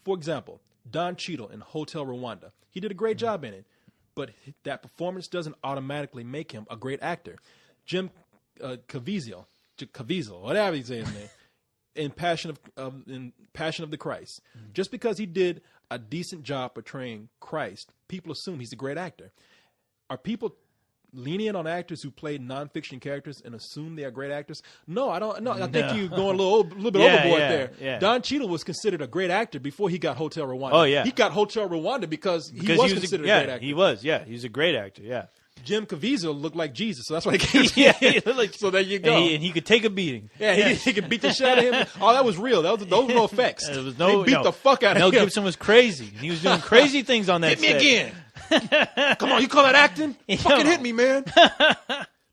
for example, Don Cheadle in Hotel Rwanda. He did a great job in it, but that performance doesn't automatically make him a great actor. Jim Caviezel, whatever you say his name, in Passion of the Christ. Just because he did a decent job portraying Christ, people assume he's a great actor. Are people lenient on actors who play nonfiction characters and assume they are great actors? No, I don't. No, I think you're going a little bit overboard there. Yeah. Don Cheadle was considered a great actor before he got Hotel Rwanda. Oh, yeah. He got Hotel Rwanda because he was considered a great actor. He was. Yeah, he's a great actor. Yeah. Jim Caviezel looked like Jesus, so that's why he came. So there you go. And he could take a beating. Yeah, he could beat the shit out of him. Oh, that was real. Those were no effects. There was They beat the fuck out of Mel him. Gibson was crazy. He was doing crazy things on that Hit me set. again. Come on, you call that acting? Fucking hit me, man.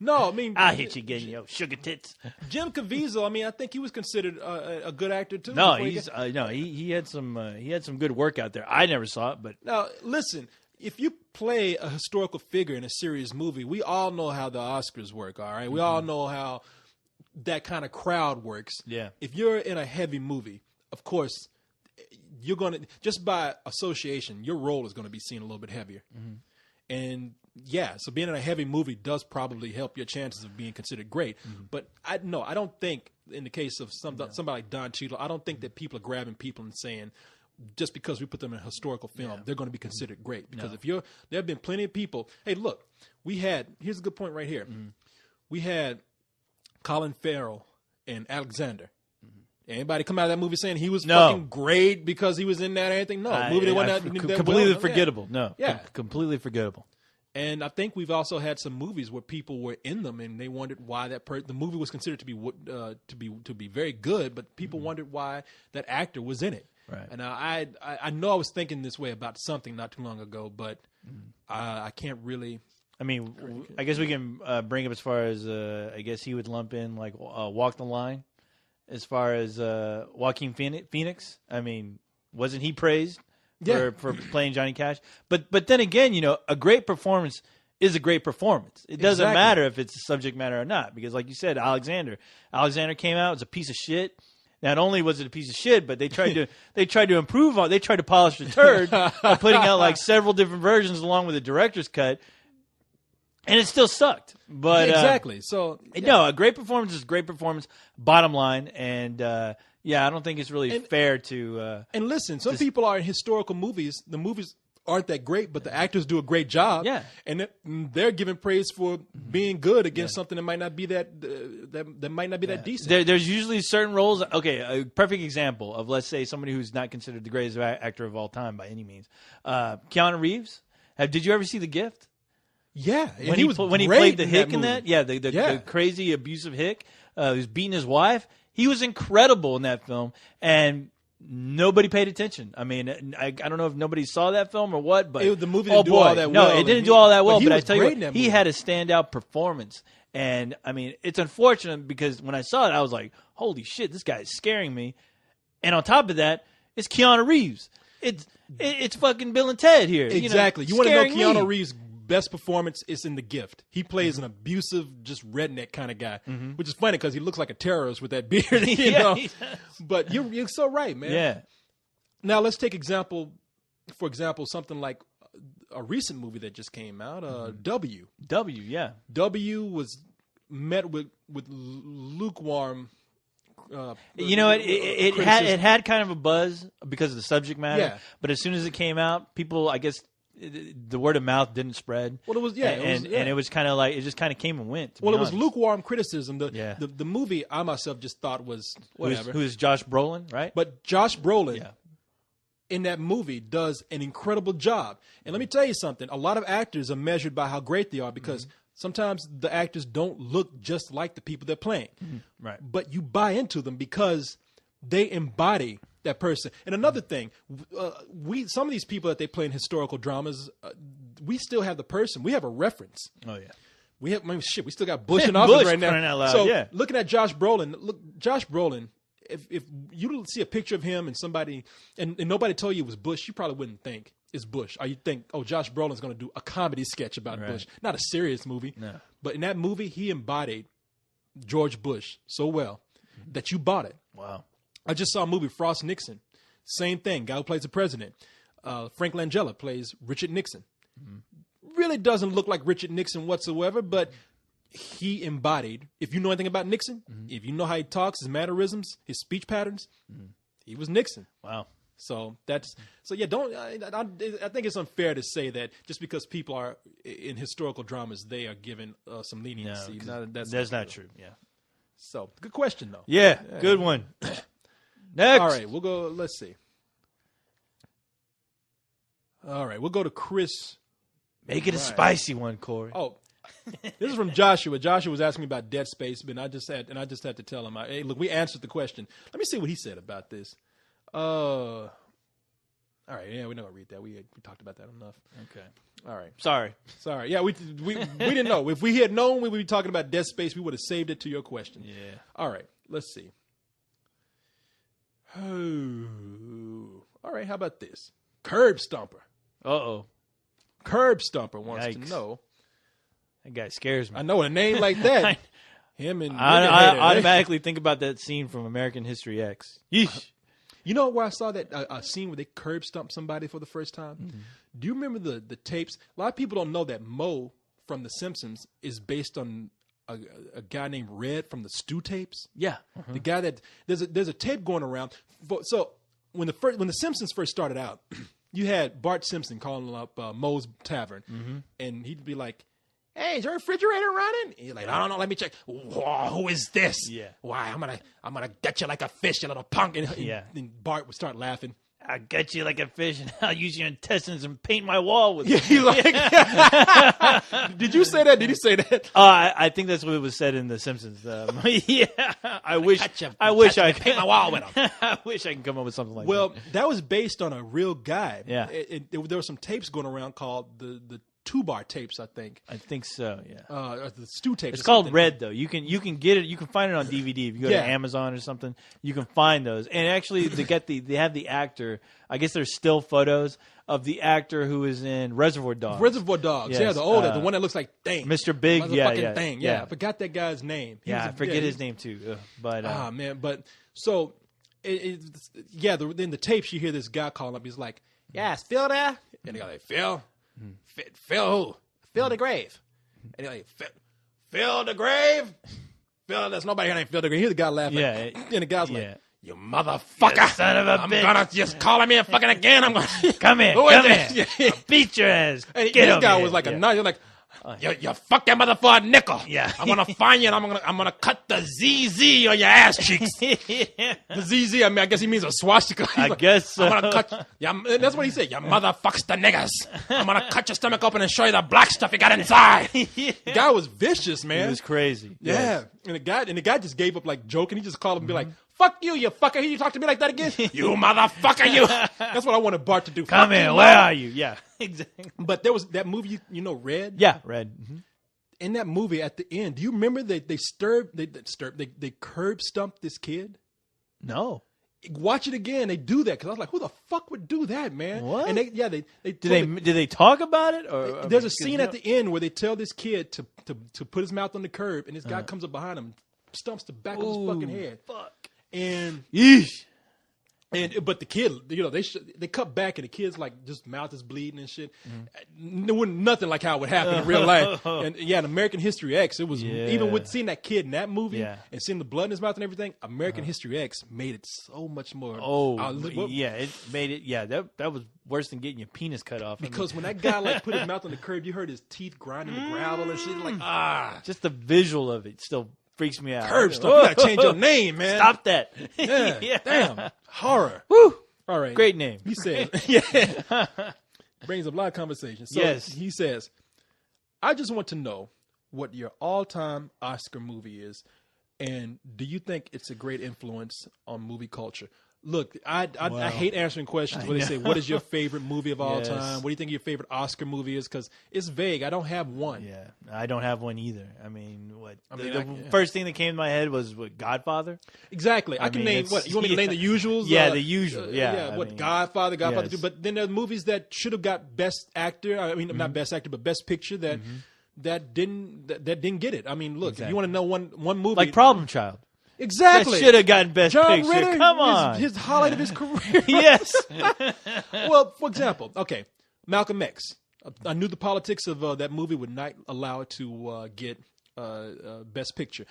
No, I mean, I'll hit you again, yo, sugar tits. Jim Caviezel. I mean, I think he was considered a good actor too. No, before he had some good work out there. I never saw it, but Now, listen, if you play a historical figure in a serious movie, we all know how the Oscars work, all right? We all know how that kind of crowd works. Yeah. If you're in a heavy movie, of course, you're going to, just by association, your role is going to be seen a little bit heavier. And yeah, so being in a heavy movie does probably help your chances of being considered great. But I don't think in the case of somebody like Don Cheadle, I don't think that people are grabbing people and saying, just because we put them in a historical film, they're going to be considered great. Because there have been plenty of people. Hey, look, here's a good point right here. We had Colin Farrell and Alexander. Anybody come out of that movie saying he was fucking great because he was in that or anything? No, movie that wasn't that completely well. forgettable. No, Yeah. completely forgettable. And I think we've also had some movies where people were in them and they wondered why the movie was considered to be very good, but people wondered why that actor was in it. Right. And I know I was thinking this way about something not too long ago, but I can't really. I mean, I guess we can bring up as far as I guess he would lump in like Walk the Line, as far as Joaquin Phoenix. I mean, wasn't he praised for playing Johnny Cash? But then again, a great performance is a great performance. It doesn't matter if it's a subject matter or not, because like you said, Alexander came out, it was a piece of shit. Not only was it a piece of shit, but they tried to improve on. They tried to polish the turd by putting out like several different versions along with the director's cut, and it still sucked. But exactly. So no, a great performance is a great performance. Bottom line, and I don't think it's really fair to. And listen, some people are in historical movies. The movies aren't that great, but the actors do a great job. Yeah. And they're given praise for being good against something that might not be that might not be that decent. There's usually certain roles. Okay, a perfect example of, let's say, somebody who's not considered the greatest actor of all time by any means. Keanu Reeves. Did you ever see The Gift? Yeah. When he played the hick in that? Yeah, the crazy abusive hick who's beating his wife. He was incredible in that film, and nobody paid attention. I mean, I don't know if nobody saw that film or what, but the movie didn't do all that well. No, it didn't do all that well. But I tell you what, he movie. had a standout performance, and I mean, it's unfortunate because when I saw it, I was like, "Holy shit, this guy is scaring me!" And on top of that, it's Keanu Reeves. It's fucking Bill and Ted here. Exactly. You want to know scaring Keanu me. Reeves' best performance is in The Gift. He plays an abusive, just redneck kind of guy, which is funny because he looks like a terrorist with that beard. You know? he does. But you're so right, man. Yeah. Now let's take for example, something like a recent movie that just came out, W. Yeah. W was met with lukewarm. It had kind of a buzz because of the subject matter. Yeah. But as soon as it came out, people, I guess, the word of mouth didn't spread. Well, it was and it was kind of like it just kind of came and went. Well, it was lukewarm criticism. Yeah. The movie I myself just thought was whatever. Who's Josh Brolin, right? But Josh Brolin in that movie does an incredible job. And let me tell you something. A lot of actors are measured by how great they are because sometimes the actors don't look just like the people they're playing. Right. But you buy into them because they embody that person. And another thing, some of these people that they play in historical dramas, we still have the person. We have a reference. Oh, yeah. We have, we still got Bush in office right now. Crying out loud, so looking at Josh Brolin, if you see a picture of him and somebody, and nobody told you it was Bush, you probably wouldn't think it's Bush. Or you think, oh, Josh Brolin's going to do a comedy sketch about Bush. Not a serious movie. No. But in that movie, he embodied George Bush so well that you bought it. Wow. I just saw a movie, Frost Nixon. Same thing. Guy who plays the president. Frank Langella plays Richard Nixon. Really doesn't look like Richard Nixon whatsoever, but he embodied, if you know anything about Nixon, if you know how he talks, his mannerisms, his speech patterns, he was Nixon. Wow. So yeah. I think it's unfair to say that just because people are in historical dramas, they are given some leniency. No, that's not true. Yeah. So good question though. Yeah. Good one. Next. All right, we'll go. Let's see. All right, we'll go to Chris. Make it a spicy one, Corey. Oh, this is from Joshua. Joshua was asking me about Dead Space, but I just had to tell him, hey, look, we answered the question. Let me see what he said about this. All right, yeah, we're not gonna read that. We talked about that enough. Okay. All right. Sorry. Yeah, we didn't know. If we had known we would be talking about Dead Space, we would have saved it to your question. Yeah. All right, let's see. Oh. All right, how about this? Curb Stomper. Uh-oh. Curb Stomper wants Yikes. to know. That guy scares me. I know a name like that. Him and I automatically think about that scene from American History X. Yeesh. You know where I saw that a scene where they curb stomp somebody for the first time? Mm-hmm. Do you remember the tapes? A lot of people don't know that Moe from The Simpsons is based on a guy named Red from the Stew tapes. Yeah. The guy that there's a tape going around. So when the Simpsons first started out, you had Bart Simpson calling up Moe's Tavern, and he'd be like, "Hey, is your refrigerator running?" And he's like, "I don't know. Let me check." "Whoa, who is this?" Yeah. "Why, I'm gonna get you like a fish, you little punk." And, Yeah. and Bart would start laughing. I'll get you like a fish, and I'll use your intestines and paint my wall with it. He's like, "Did you say that? Did he say that?" I think that's what was said in The Simpsons. Yeah, I wish I paint my wall with him. I wish I could come up with something like Well, that. that was based on a real guy. Yeah. There were some tapes going around called the 2-bar tapes, I think. I think so. Yeah. Or the Stew tapes. It's or called something. Red though. You can get it. You can find it on DVD if you go Yeah. to Amazon or something. You can find those. And actually, they have the actor. I guess there's still photos of the actor who is in Reservoir Dogs. Reservoir Dogs. Yes, Yeah, the older, the one that looks like Thing. Mr. Big. Motherfucking Yeah. Thing. Yeah, I forgot that guy's name. He Yeah, was I forget his name too. But man, but so in the tapes you hear this guy calling up. He's like, "Yeah, is Phil there?" And they're like, "Phil, Phil who? Phil the Grave." And they're like, "Phil the Grave? Phil, there's nobody here named Phil the Grave." Here's the guy laughing. Yeah, and the guy's yeah. like, "You motherfucker, You son of a I'm bitch. gonna just calling me a fucking again. I'm gonna come here, Who is come this? here. I'll beat your ass. And Get this over guy here. was like Yeah. a nut. You're like, you fuck that mother for a nickel. Yeah. I'm gonna find you and I'm gonna cut the ZZ on your ass cheeks. Yeah. The ZZ, I mean, I guess he means a swastika. He's I like, guess so. I'm gonna cut. Yeah, that's what he said. You motherfucks the niggas. I'm gonna cut your stomach open and show you the black stuff you got inside. Yeah. The guy was vicious, man. It was crazy. Yeah, Yes. and the guy just gave up like joking. He just called him and be like, "Fuck you, you fucker! You talk to me like that again? You motherfucker! You." That's what I wanted Bart to do. Come Fuck here. you, Where Bart. are you? Yeah. Exactly. But there was that movie, you know, Red. Yeah. Red. Mm-hmm. In that movie, at the end, do you remember they curb stumped this kid? No. Watch it again. They do that because I was like, "Who the fuck would do that, man?" What? And they Did they talk about it? Or There's a scene at the end where they tell this kid to put his mouth on the curb, and this guy comes up behind him, stumps the back of his fucking head, Fuck. and Yeesh. but the kid, you know, they cut back and the kid's like just mouth is bleeding and shit. It wasn't nothing like how it would happen in real life. And yeah, in American History X, it was even with seeing that kid in that movie and seeing the blood in his mouth and everything. American History X made it so much more. Yeah, it made it. Yeah, that was worse than getting your penis cut off. Because when that guy like put his mouth on the curb, you heard his teeth grinding the gravel and shit. Like just the visual of it still freaks me out. curb stuff. You gotta change your name, man. Stop that. Yeah, damn horror. Woo. All right, Great name. He said, "Yeah." Brings up a lot of conversation. So Yes. he says, "I just want to know what your all-time Oscar movie is, and do you think it's a great influence on movie culture?" Look, I hate answering questions where they say, "What is your favorite movie of all Yes. time? What do you think your favorite Oscar movie is?" Because it's vague. I don't have one. Yeah, I don't have one either. I mean, what? mean, the first thing that came to my head was what, Godfather. Exactly. I can mean, name it's- what you want me to name the usuals. Yeah, the usual. Yeah, I What mean, Godfather yes. 2. But then there are movies that should have got Best Actor. I mean, not Best Actor, but Best Picture that didn't get it. I mean, look, if you want to know one movie like Problem Child. Exactly. That should have gotten Best John Picture. Ritter, Come on. his highlight of his career. Yes. Well, for example, okay, Malcolm X. I knew the politics of that movie would not allow it to get Best Picture.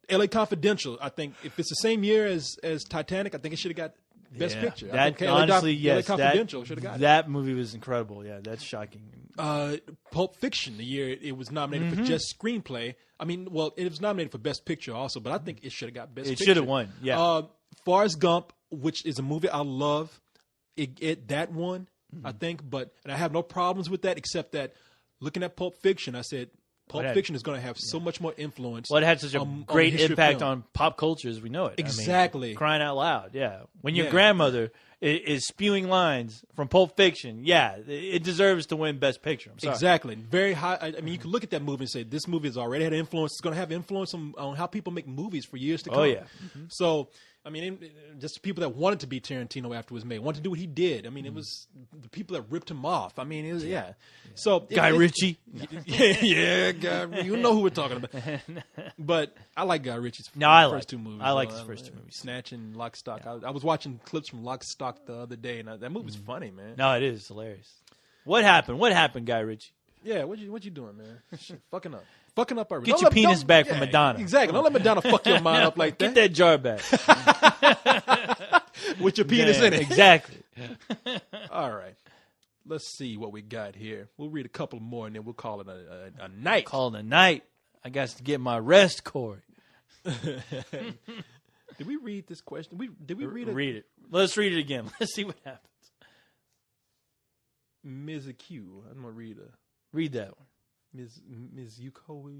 L.A. Confidential. I think if it's the same year as Titanic, I think it should have got Best Picture. I That think honestly, L.A. yes. Confidential should have got it. That movie was incredible. Yeah, that's shocking. Pulp Fiction, the year it was nominated for just screenplay. I mean, well, it was nominated for Best Picture also, but I think it should have got Best Picture. It should have won. Yeah. Forrest Gump, which is a movie I love, that won, I think, and I have no problems with that, except that looking at Pulp Fiction, I said Pulp Fiction is going to have so much more influence. Well, it had such a great impact on pop culture as we know it. Exactly. I mean, crying out loud, yeah. When your grandmother is spewing lines from Pulp Fiction, yeah, it deserves to win Best Picture. I'm sorry. Exactly. Very high. I mean, you can look at that movie and say, this movie has already had influence. It's going to have influence on how people make movies for years to come. Oh, yeah. So, I mean, just people that wanted to be Tarantino after it was made, wanted to do what he did. I mean, it was the people that ripped him off. I mean, it was, So Guy Ritchie. Guy. You know who we're talking about. But I like Guy Ritchie's first two movies. I like his first two movies. Snatch and Lock, Stock. Yeah. I was watching clips from Lock, Stock the other day, and that movie's funny, man. No, it is hilarious. What happened? What happened, Guy Ritchie? Yeah, what you doing, man? Shit, fucking up already. Get your penis back from Madonna. Exactly. Don't let Madonna fuck your mind up like that. Get that jar back. With your penis in it. Exactly. All right. Let's see what we got here. We'll read a couple more, and then we'll call it a night. Call it a night. I got to get my rest, Corey. Did we read this question? Did we read it? Read it. Let's read it again. Let's see what happens. Ms. Q. I'm going to read Read that one. Ms. Yuko.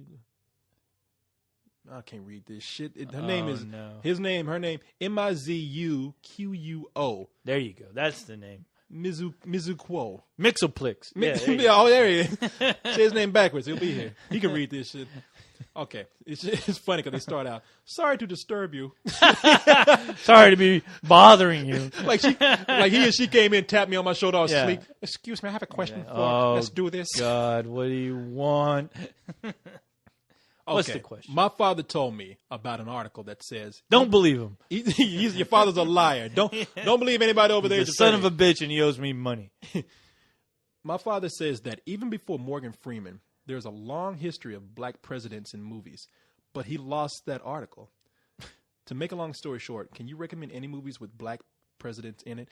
I can't read this shit. Her name is her name Mizuquo. There you go. That's the name. Mizuquo. Mixoplex. Yeah, there he is. Say his name backwards. He'll be here. He can read this shit. Okay. It's funny because they start out, sorry to disturb you. Sorry to be bothering you. like he or she came in, tapped me on my shoulder, I was asleep. Excuse me, I have a question for let's do this. God, what do you want? What's the question? My father told me about an article that says, don't believe him. Your father's a liar. Don't believe anybody over there. He's a son of a bitch and he owes me money. My father says that even before Morgan Freeman, there's a long history of black presidents in movies, but he lost that article. To make a long story short, can you recommend any movies with black presidents in it?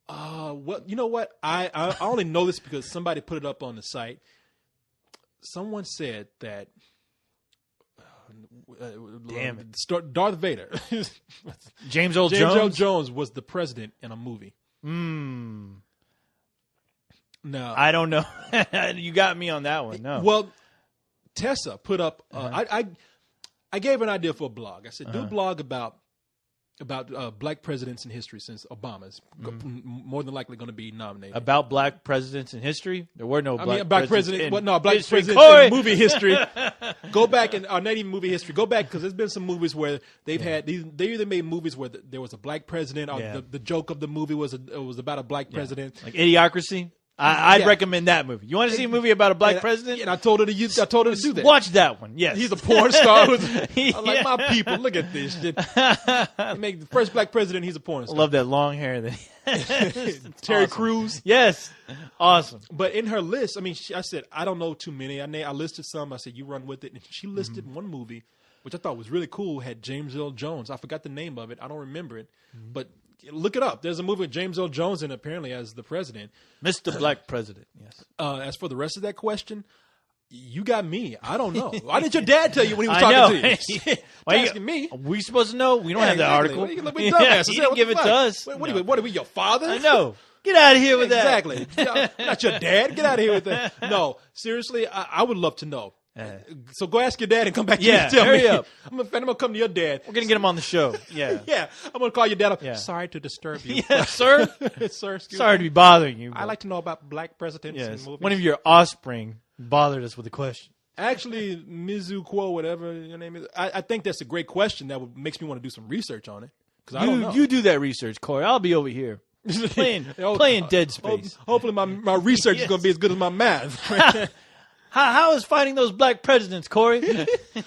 Well, you know what? I only know this because somebody put it up on the site. Someone said that damn it. Darth Vader. James Earl Jones was the president in a movie. No, I don't know. You got me on that one. No. Well, Tessa put up. I gave an idea for a blog. I said, do a blog about black presidents in history since Obama's more than likely going to be nominated. About black presidents in history? There were no black presidents black presidents in movie history. Go back and not even movie history. Go back because there's been some movies where they've had they either made movies where there was a black president or the joke of the movie was about a black president, like Idiocracy. I'd recommend that movie. You want to see a movie about a black president? And I told her to do that. Watch that one. Yes, he's a porn star. I'm like, my people, look at this shit. Make the first black president. He's a porn star. I love that long hair. Terry Crews. Yes, awesome. But in her list, I mean, I said I don't know too many. I listed some. I said you run with it, and she listed one movie, which I thought was really cool. Had James Earl Jones. I forgot the name of it. I don't remember it, but. Look it up. There's a movie with James Earl Jones in apparently as the president. Mr. Black President, yes. As for the rest of that question, you got me. I don't know. Why didn't your dad tell you when he was talking to you? Why asking me? Are we supposed to know? We don't have that article. We dumbasses. He didn't give it to us. What are we, your father? I know. Get out of here with that. Exactly. Not your dad. Get out of here with that. No, seriously, I would love to know. So go ask your dad and come back to me and tell me. Up. I'm gonna come to your dad. We're gonna get him on the show. Yeah. Yeah. I'm gonna call your dad up. Yeah. Sorry to disturb you. Yeah, sir. Sir, sorry to be bothering you. I like to know about black presidents in movies. One of your offspring bothered us with a question. Actually, Mizuquo, whatever your name is, I think that's a great question that makes me want to do some research on it. Because I don't know. You do that research, Corey. I'll be over here. playing Dead Space. Hopefully my research is going to be as good as my math. How is fighting those black presidents, Corey?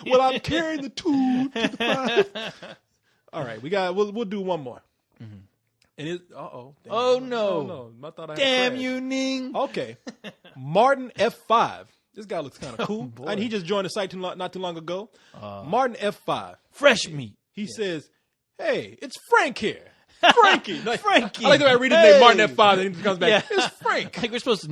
Well, I'm carrying the 2 to the 5. All right, we'll do one more. Mm-hmm. And it Oh no! Oh no! I thought I had Damn crashed. you, Ning. Okay, Martin F5. This guy looks kind of cool. boy. And he just joined the site not too long ago. Martin F5. Fresh meat. He says, "Hey, it's Frank here." Frankie. Like, Frankie. I like the way I read his name, Martin F5, and he comes back. It's Frank. Like we're supposed to